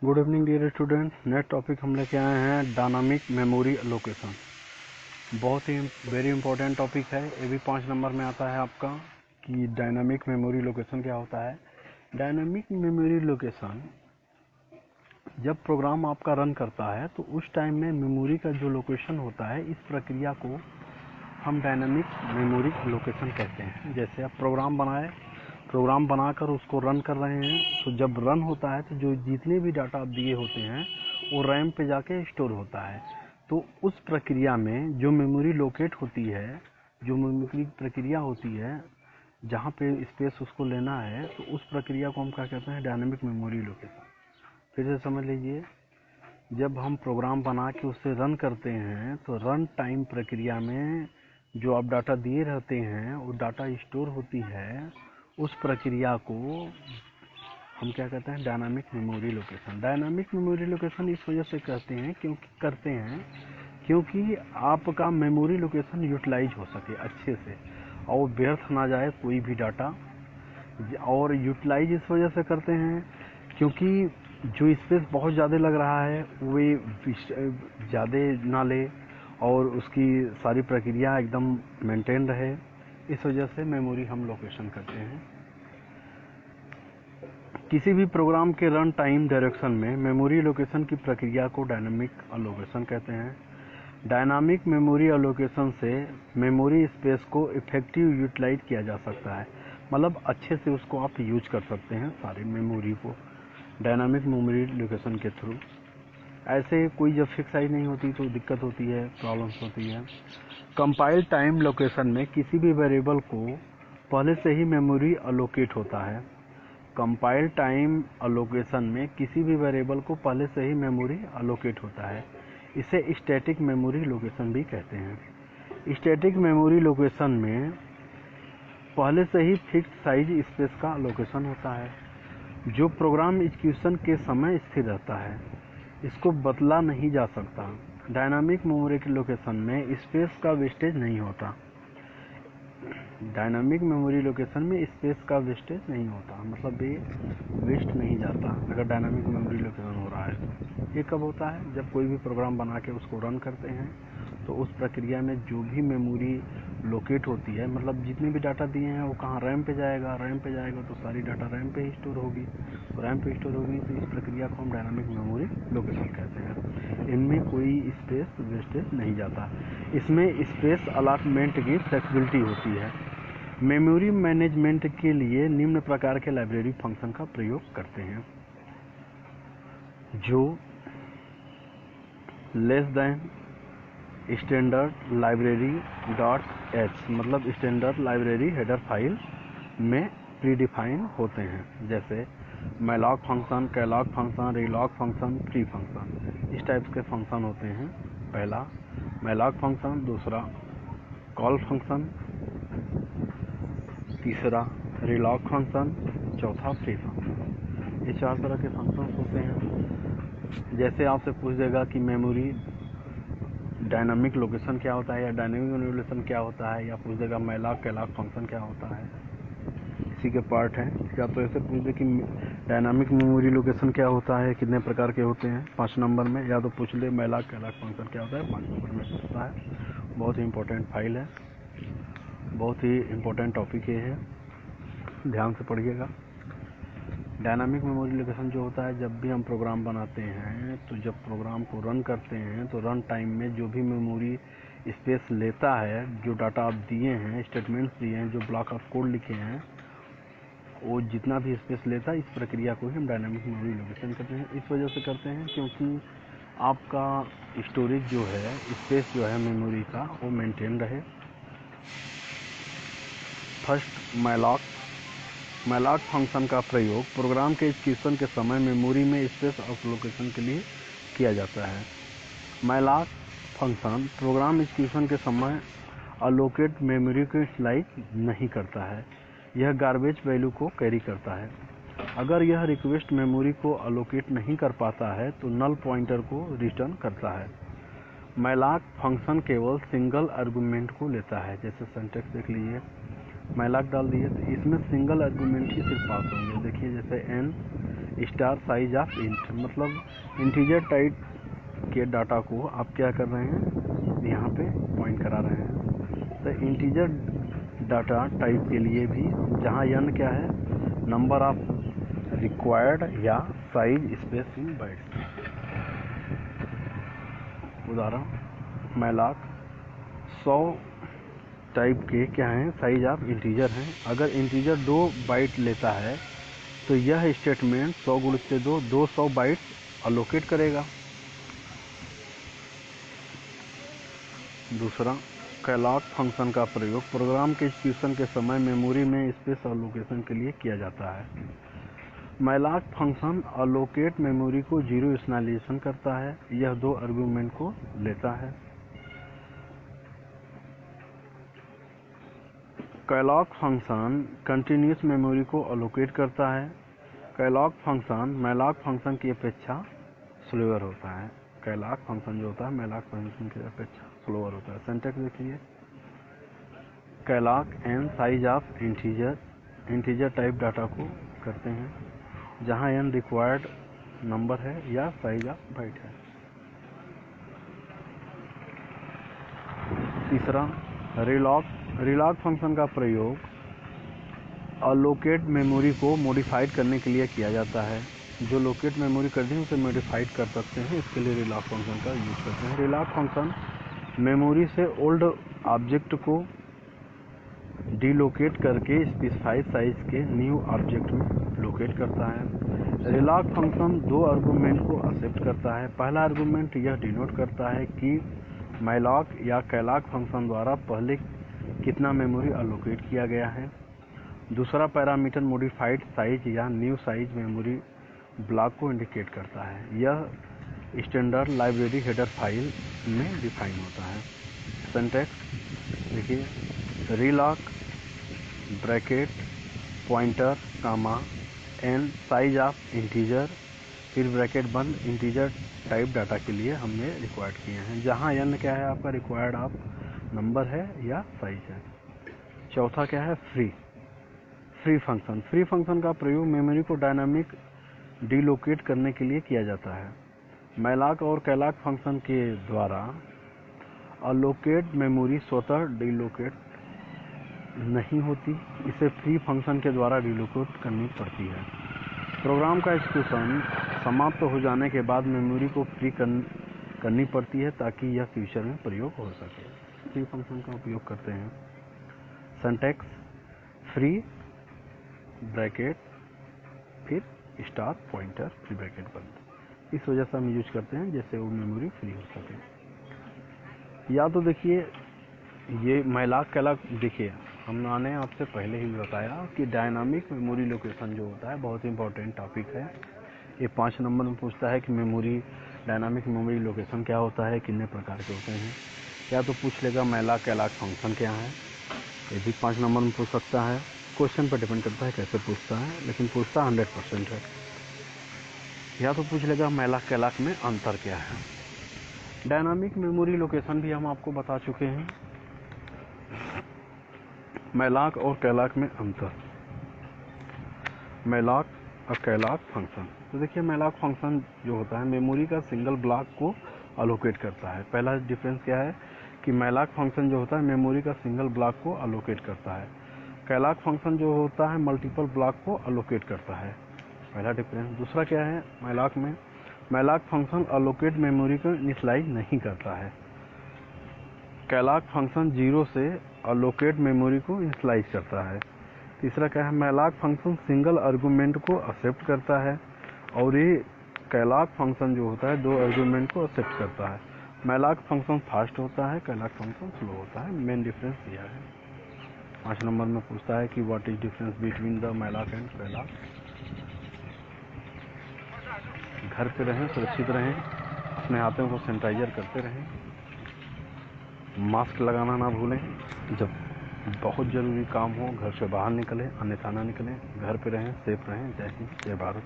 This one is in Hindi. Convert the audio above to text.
Good evening dear student. Next topic हम लेके आए हैं डायनामिक मेमोरी एलोकेशन। बहुत ही वेरी इंपॉर्टेंट टॉपिक है। ये भी 5 नंबर में आता है आपका कि डायनामिक मेमोरी लोकेशन क्या होता है। डायनामिक मेमोरी लोकेशन जब प्रोग्राम आपका रन करता है तो उस टाइम में मेमोरी का जो लोकेशन होता है, इस प्रक्रिया को हम डायनामिक मेमोरी लोकेशन कहते हैं। जैसे आप प्रोग्राम बनाकर उसको रन कर रहे हैं, तो जब रन होता है तो जो जितने भी डाटा आप दिए होते हैं वो रैम पे जाके स्टोर होता है। तो उस प्रक्रिया में जो मेमोरी लोकेट होती है, जो मेमोरी प्रक्रिया होती है जहाँ पे स्पेस उसको लेना है, तो उस प्रक्रिया को हम क्या कहते हैं, डायनामिक मेमोरी लोकेशन। फिर से समझ लीजिए, जब हम प्रोग्राम बना के उसे रन करते हैं तो रन टाइम प्रक्रिया में जो आप डाटा दिए रहते हैं वो डाटा स्टोर होती है। उस प्रक्रिया को हम क्या कहते हैं, dynamic memory location. Dynamic memory location इस वजह से करते हैं क्योंकि आपका मेमोरी लोकेशन यूटिलाइज हो सके अच्छे से और व्यर्थ ना जाए कोई भी डाटा। और यूटिलाइज इस वजह से करते हैं क्योंकि जो स्पेस बहुत ज़्यादा लग रहा है वे ज़्यादा ना ले और उसकी सारी प्रक्रिया एकदम मेंटेन रहे। इस वजह से मेमोरी हम लोकेशन करते हैं। किसी भी प्रोग्राम के रन टाइम डायरेक्शन में मेमोरी लोकेशन की प्रक्रिया को डायनामिक एलोकेशन कहते हैं। डायनामिक मेमोरी एलोकेशन से मेमोरी स्पेस को इफेक्टिव यूटिलाइज किया जा सकता है, मतलब अच्छे से उसको आप यूज कर सकते हैं सारी मेमोरी को डायनामिक मेमोरी लोकेशन के थ्रू। ऐसे कोई जब फिक्स साइज नहीं होती तो दिक्कत होती है, प्रॉब्लम्स होती है। कंपाइल टाइम लोकेशन में किसी भी वेरिएबल को पहले से ही मेमोरी अलोकेट होता है। कंपाइल टाइम अलोकेशन में किसी भी वेरिएबल को पहले से ही मेमोरी अलोकेट होता है। इसे स्टैटिक मेमोरी लोकेशन भी कहते हैं। स्टैटिक मेमोरी लोकेशन में पहले से ही फिक्स साइज स्पेस का लोकेशन होता है जो प्रोग्राम एग्जीक्यूशन के समय स्थिर रहता है, इसको बदला नहीं जा सकता। डायनामिक मेमोरी के लोकेशन में स्पेस का वेस्टेज नहीं होता। डायनामिक मेमोरी लोकेशन में स्पेस का वेस्टेज नहीं होता, मतलब ये वेस्ट नहीं जाता अगर डायनामिक मेमोरी लोकेशन हो रहा है तो। ये कब होता है, जब कोई भी प्रोग्राम बना के उसको रन करते हैं तो उस प्रक्रिया में जो भी मेमोरी लोकेट होती है, मतलब जितने भी डाटा दिए हैं वो कहाँ, रैम पे जाएगा। रैम पे जाएगा तो सारी डाटा रैम पे ही स्टोर होगी। तो रैम पे स्टोर होगी तो इस प्रक्रिया को हम डायनामिक मेमोरी लोकेशन कहते हैं। इनमें कोई स्पेस वेस्टेज नहीं जाता। इसमें स्पेस अलॉटमेंट की फ्लेक्सिबिलिटी होती है। मेमोरी मैनेजमेंट के लिए निम्न प्रकार के लाइब्रेरी फंक्शन का प्रयोग करते हैं, जो less than standard library dot H, मतलब स्टैंडर्ड लाइब्रेरी हेडर फाइल में प्रीडिफाइन होते हैं। जैसे malloc function, calloc function, realloc function, free function, इस टाइप के फंक्शन होते हैं। पहला मैलॉक फंक्शन, दूसरा कॉल फंक्शन, तीसरा रीलॉक फंक्शन, चौथा फ्री फंक्शन। ये 4 तरह के फंक्शंस होते हैं। जैसे आपसे पूछ देगा कि मेमोरी डायनामिक लोकेशन क्या होता है या डायनामिक लोकेशन क्या होता है, या पूछ देगा मैलॉक कैलॉक फंक्शन क्या होता है, इसी के पार्ट हैं। या तो ऐसे पूछ दे कि डायनामिक मेमोरी लोकेशन क्या होता है, कितने प्रकार के होते हैं 5 नंबर में, या तो पूछ ले मैलॉक कैलॉक फंक्शन क्या होता है 5 नंबर में पूछता है। बहुत ही इंपॉर्टेंट फाइल है, बहुत ही इंपॉर्टेंट टॉपिक ये है, ध्यान से पढ़िएगा। डायनामिक मेमोरी लोकेशन जो होता है, जब भी हम प्रोग्राम बनाते हैं तो जब प्रोग्राम को रन करते हैं तो रन टाइम में जो भी मेमोरी स्पेस लेता है, जो डाटा आप दिए हैं, स्टेटमेंट्स दिए हैं, जो ब्लॉक ऑफ कोड लिखे हैं, वो जितना भी स्पेस लेता है, इस प्रक्रिया को ही हम डायनामिक मेमोरी लोकेशन करते हैं। इस वजह से करते हैं क्योंकि आपका स्टोरेज जो है, स्पेस जो है मेमोरी का, वो मेंटेन रहे। फर्स्ट मैलॉक फंक्शन का प्रयोग प्रोग्राम के एग्जीक्यूशन के समय मेमोरी में स्पेस एलोकेशन के लिए किया जाता है। मैलॉक फंक्शन प्रोग्राम एग्जीक्यूशन के समय अलोकेट मेमोरी को यूटिलाइज नहीं करता है, यह गार्बेज वैल्यू को कैरी करता है। अगर यह रिक्वेस्ट मेमोरी को अलोकेट नहीं कर पाता है तो नल पॉइंटर को रिटर्न करता है। मैलॉक फंक्शन केवल सिंगल आर्गुमेंट को लेता है। जैसे सिंटैक्स देख लीजिए, मैलॉक डाल दिए तो इसमें सिंगल आर्गुमेंट ही सिर्फ पास होंगे। देखिए जैसे स्टार साइज ऑफ इंट, मतलब इंटीजर टाइप के डाटा को आप क्या कर रहे हैं, यहाँ पे पॉइंट करा रहे हैं। तो इंटीजर डाटा टाइप के लिए भी जहाँ n क्या है, नंबर ऑफ रिक्वायर्ड या साइज स्पेस इन बाइट्स। उदाहरण मैलाक 100 टाइप के क्या हैं, साइज ऑफ इंटीजर हैं। अगर इंटीजर 2 बाइट लेता है तो यह स्टेटमेंट 100 × 2 200 बाइट्स अलोकेट करेगा। दूसरा, कैलॉग फंक्शन का प्रयोग प्रोग्राम के एग्जीक्यूशन के समय मेमोरी में स्पेस अलोकेशन के लिए किया जाता है। मैलाक फंक्शन अलोकेट मेमोरी को 0 इनिशियलाइजेशन करता है। यह 2 आर्गुमेंट को लेता है। कैलॉग फंक्शन कंटिन्यूस मेमोरी को अलोकेट करता है। कैलॉग फंक्शन मैलाक फंक्शन की अपेक्षा स्लोअर होता है। कैलॉग फंक्शन जो होता है मैलाक फंक्शन की अपेक्षा स्लोअर होता है। सिंटैक्स देखिए, Kellogg n size of integer type data को करते हैं, जहां n रिक्वायर्ड नंबर है या साइज ऑफ बाइट है। तीसरा, रिलॉग फंक्शन का प्रयोग अलोकेट मेमोरी को मॉडिफाइड करने के लिए किया जाता है। जो लोकेट मेमोरी करते हैं उसे मॉडिफाइड कर सकते हैं, इसके लिए रिलॉग फंक्शन का यूज करते हैं। रिलॉग फंक्शन मेमोरी से ओल्ड ऑब्जेक्ट को डीलोकेट करके स्पेसिफाइड साइज के न्यू ऑब्जेक्ट में लोकेट करता है। रिलॉग फंक्शन 2 आर्गुमेंट को एक्सेप्ट करता है। पहला आर्गुमेंट यह डिनोट करता है कि मैलॉक या कैलॉग फंक्शन द्वारा पहले कितना मेमोरी अलोकेट किया गया है। दूसरा पैरामीटर मॉडिफाइड साइज या न्यू साइज मेमोरी ब्लॉक को इंडिकेट करता है। यह स्टैंडर्ड लाइब्रेरी हेडर फाइल में डिफाइन होता है। सिंटैक्स देखिए, realloc bracket pointer comma n size of integer, फिर ब्रैकेट बंद इंटीजर टाइप डाटा के लिए हमने रिक्वायर्ड किए हैं, जहां n क्या है आपका रिक्वायर्ड ऑफ नंबर है या साइज है। चौथा क्या है, फ्री फंक्शन का प्रयोग मेमोरी को डायनामिक डीलोकेट करने के लिए किया जाता है। मैलॉक और कैलॉग फंक्शन के द्वारा अलोकेट मेमोरी स्वतः डीलोकेट नहीं होती, इसे फ्री फंक्शन के द्वारा डीलोकेट करनी पड़ती है। प्रोग्राम का एग्जीक्यूशन समाप्त हो जाने के बाद मेमोरी को फ्री करनी पड़ती है ताकि यह फ्यूचर में प्रयोग हो सके। फ्री फंक्शन का उपयोग करते हैं। सिंटैक्स फ्री ब्रैकेट फिर स्टार पॉइंटर फिर ब्रैकेट बंद। इस वजह से हम यूज करते हैं जैसे वो मेमोरी फ्री हो सके। या तो देखिए ये मैलॉक कैलॉग, देखिए हमने आपसे पहले ही बताया कि डायनामिक मेमोरी लोकेशन जो होता है बहुत ही इंपॉर्टेंट टॉपिक है। ये 5 नंबर में पूछता है कि मेमोरी डायनामिक मेमोरी लोकेशन क्या होता है, कितने प्रकार के होते हैं। या तो पूछ लेगा मैलॉक कैलॉग फंक्शन क्या है, ये भी 5 नंबर में पूछ सकता है। क्वेश्चन पर डिपेंड करता है कैसे पूछता है, लेकिन पूछता 100% है। या तो पूछ लेगा मैलॉक कैलॉग में अंतर क्या है। डायनामिक मेमोरी लोकेशन भी हम आपको बता चुके हैं। मैलॉक और कैलॉग में अंतर, मैलॉक और कैलॉग फंक्शन। तो देखिए मैलॉक फंक्शन जो होता है मेमोरी का सिंगल ब्लॉक को अलोकेट करता है। पहला डिफरेंस क्या है कि मैलॉक फंक्शन जो होता है मेमोरी का सिंगल ब्लॉक को अलोकेट करता है। कैलॉग फंक्शन जो होता है मल्टीपल ब्लॉक को अलोकेट करता है, पहला डिफरेंस। दूसरा क्या है, मैलॉक में मैलॉक फंक्शन अलोकेट मेमोरी को इनिशियलाइज नहीं करता है। कैलॉग फंक्शन 0 से अलोकेट मेमोरी को इनिशियलाइज करता है। तीसरा क्या है, मैलॉक फंक्शन सिंगल आर्गुमेंट को एक्सेप्ट करता है और ये कैलॉग फंक्शन जो होता है 2 आर्गुमेंट को एक्सेप्ट करता है। मैलॉक फंक्शन फास्ट होता है, कैलॉग फंक्शन स्लो होता है। मेन डिफरेंस यह है। 5 नंबर में पूछता है कि what is difference between the malloc and Kellogg. घर पे रहें, सुरक्षित रहें, अपने हाथों को सैनिटाइजर करते रहें, मास्क लगाना ना भूलें। जब बहुत ज़रूरी काम हो घर से बाहर निकलें, अन्यथा ना निकलें। घर पे रहें, सेफ रहें। जय हिंद, जय भारत।